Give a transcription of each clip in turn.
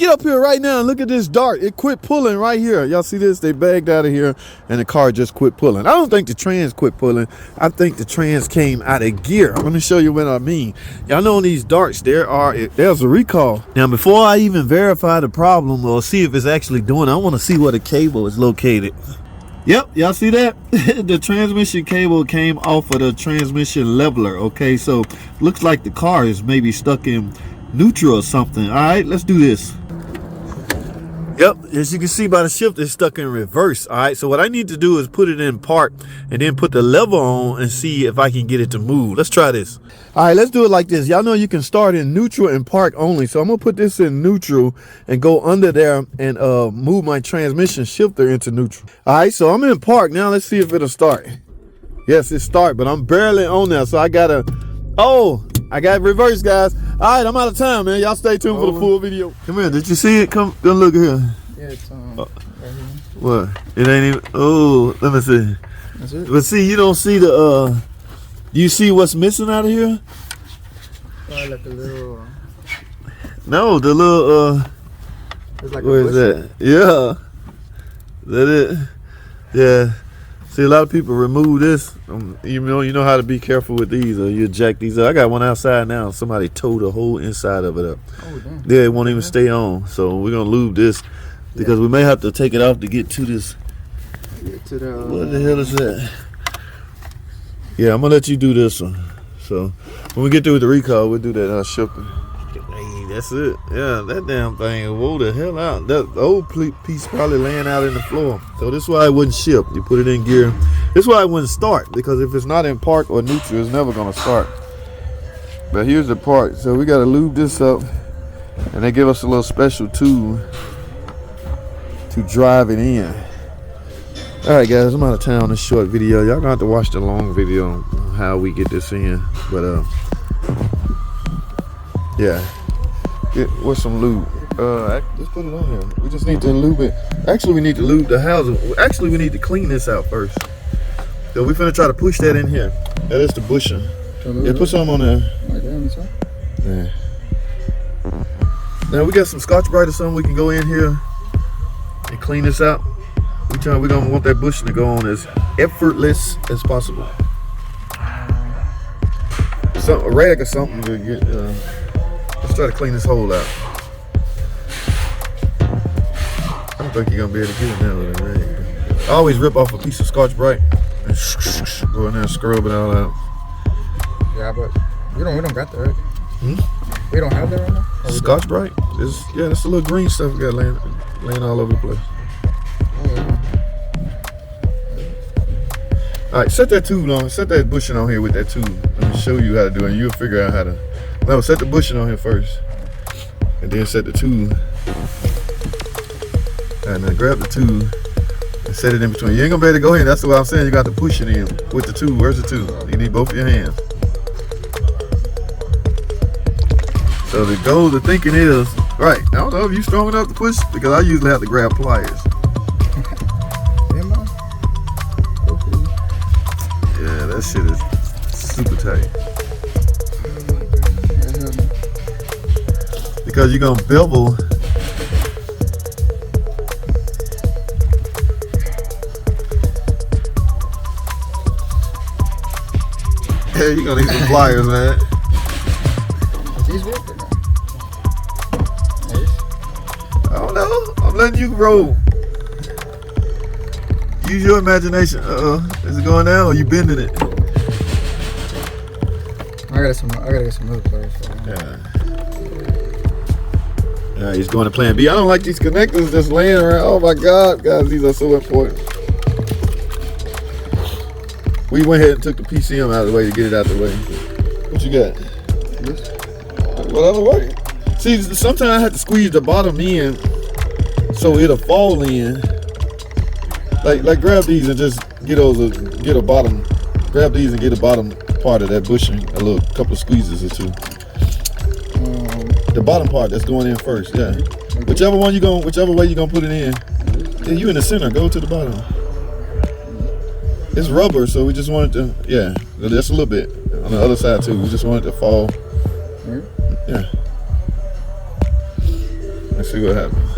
get up here right now and look at this dart. It quit pulling right here. Y'all see this? They bagged out of here and the car just quit pulling. I don't think the trans quit pulling. I think the trans came out of gear. Let me show you what I mean. Y'all know on these darts, there's a recall. Now, before I even verify the problem or see if it's actually doing it, I want to see where the cable is located. Yep, y'all see that? The transmission cable came off of the transmission leveler. Okay, so looks like the car is maybe stuck in neutral or something. All right, let's do this. Yep, as you can see by the shift, it's stuck in reverse. All right, so what I need to do is put it in park and then put the lever on and see if I can get it to move. Let's try this. All right, let's do it like this. Y'all know you can start in neutral and park only. So I'm gonna put this in neutral and go under there and move my transmission shifter into neutral. All right, so I'm in park now. Let's see if it'll start. Yes, it start, but I'm barely on there, so I gotta. Oh, I got reverse, guys. All right, I'm out of time, man. Y'all stay tuned for the full video. Come here. Did you see it? Come look here. Yeah, it's right here. What? It ain't even. Oh, let me see. That's it. But see, you don't see the. Do you see what's missing out of here? Like a little. No, the little. It's like Where is that? Yeah. Is that it? Yeah. See, a lot of people remove this. You know how to be careful with these, or you jack these up. I got one outside now. Somebody towed the whole inside of it up. Oh, damn. Yeah, it won't even stay on. So we're gonna lube this because we may have to take it off to get to this. Get to the. What the hell is that? Yeah, I'm gonna let you do this one. So when we get through with the recall, we'll do that shipping. Hey, that's it. Yeah, that damn thing. Whoa the hell out. That old piece probably laying out in the floor. So this is why it wouldn't ship. You put it in gear. This is why it wouldn't start, because if it's not in park or neutral, it's never gonna start. But here's the part. So we gotta lube this up, and they give us a little special tool to drive it in. All right, guys, I'm out of town on this short video. Y'all gonna have to watch the long video on how we get this in. But yeah, what's some lube? Just put it on here. We just need to lube it. Actually, we need to lube the housing. Actually, we need to clean this out first. So we finna try to push that in here. That is the bushing. Yeah, put some on there. Right there on the side? Yeah. Now we got some Scotch-Brite or something. We can go in here and clean this out. We're gonna want that bushing to go on as effortless as possible. A rag or something to get. Let's try to clean this hole out. I don't think you're gonna be able to get it now with a rag. I always rip off a piece of Scotch-Brite and go in there and scrub it all out. Yeah, but we don't got that, right? We don't have that right now? Scotch-Brite? Yeah, that's the little green stuff we got laying all over the place. All right, set that tool on. Set that bushing on here with that tool. Let me show you how to do it. You'll figure out how to. No, set the bushing on here first, and then set the tool. And then grab the tool and set it in between. You ain't gonna be able to go in. That's what I'm saying. You got to push it in with the tool. Where's the tool? You need both of your hands. So the thinking is right. I don't know if you're strong enough to push, because I usually have to grab pliers. Yeah, that shit is super tight. Because you're gonna bevel. Yeah, you're gonna need some pliers, man. These working now. I don't know. I'm letting you roll. Use your imagination. Is it going down or you bending it? I gotta get some other players. Yeah. Yeah, he's going to plan B. I don't like these connectors just laying around. Oh my God, guys, these are so important. We went ahead and took the PCM out of the way to get it out of the way. What you got? This? Well, that'll work. See, sometimes I have to squeeze the bottom in so it'll fall in. Like grab these and just get a bottom. Grab these and get a bottom part of that bushing. Couple squeezes or two. The bottom part that's going in first. Yeah. Whichever way you're gonna put it in. Yeah, you in the center. Go to the bottom. It's rubber, so we just wanted to. Yeah, just a little bit on the other side too. We just wanted to fall. Yeah. Let's see what happens.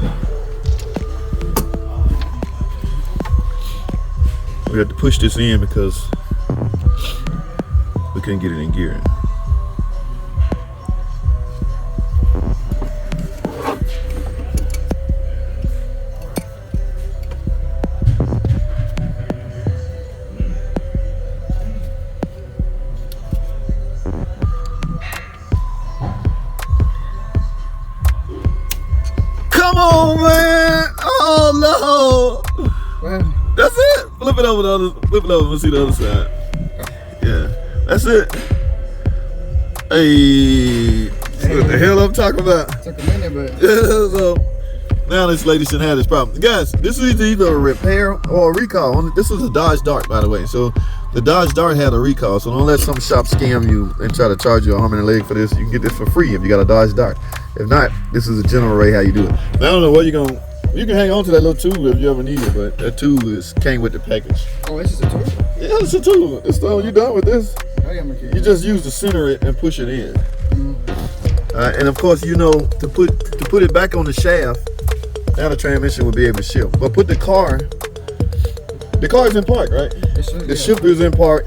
We had to push this in because we couldn't get it in gear. Come on, man! Oh no! Well, That's it. Flip it over the other. Flip it over. Let's see the other side. Yeah, that's it. Hey, what the hell I'm talking about? took a minute, but So now this lady shouldn't have this problem. Guys, this is either a repair or a recall. This is a Dodge Dart, by the way. So the Dodge Dart had a recall. So don't let some shop scam you and try to charge you an arm and a leg for this. You can get this for free if you got a Dodge Dart. If not, this is a general Ray how you do it. Now, I don't know what you're gonna. You can hang on to that little tool if you ever need it, but that tool came with the package. oh, it's just a tool. Yeah, it's a tool. It's you done with this. Oh, yeah, You just use to center it and push it in. And of course, you know, to put it back on the shaft, now the transmission will be able to shift. But put the car is in park, right? The shifter is in park.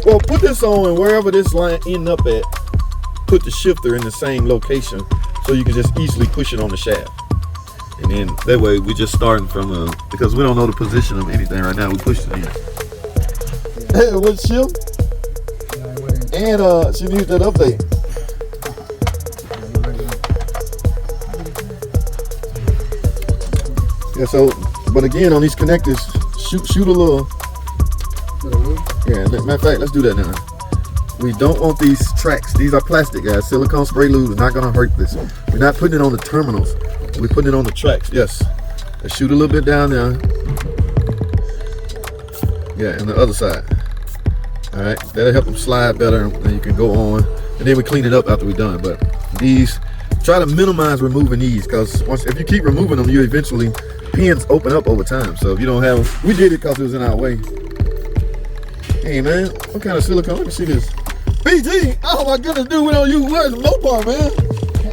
Well, put this on, and wherever this line end up at, put the shifter in the same location so you can just easily push it on the shaft. And then that way we just starting from because we don't know the position of anything right now. We pushed it in. Hey, what shift? And she needs that update. Yeah, so but again on these connectors, shoot a little. Yeah, matter of fact, let's do that now. We don't want these tracks. These are plastic, guys. Silicone spray lube is not gonna hurt this. We're not putting it on the terminals. We're putting it on the tracks. Yes. Let's shoot a little bit down there. Yeah, and the other side. All right, that'll help them slide better, and you can go on. And then we clean it up after we're done. But these, try to minimize removing these, because if you keep removing them, you eventually pins open up over time. So if you don't have them, we did it because it was in our way. Hey man, what kind of silicone? Let me see this. BG! Oh my goodness, dude, we don't use words. Mopar, man.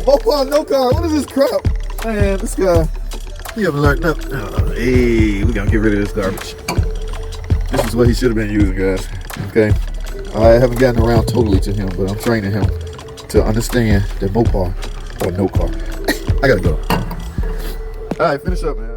Mopar, no car. What is this crap? Man, this guy, he haven't learned nothing. Oh, hey, we gotta get rid of this garbage. This is what he should have been using, guys. Okay, I haven't gotten around totally to him, but I'm training him to understand that Mopar or no car. I gotta go. All right, finish up, man.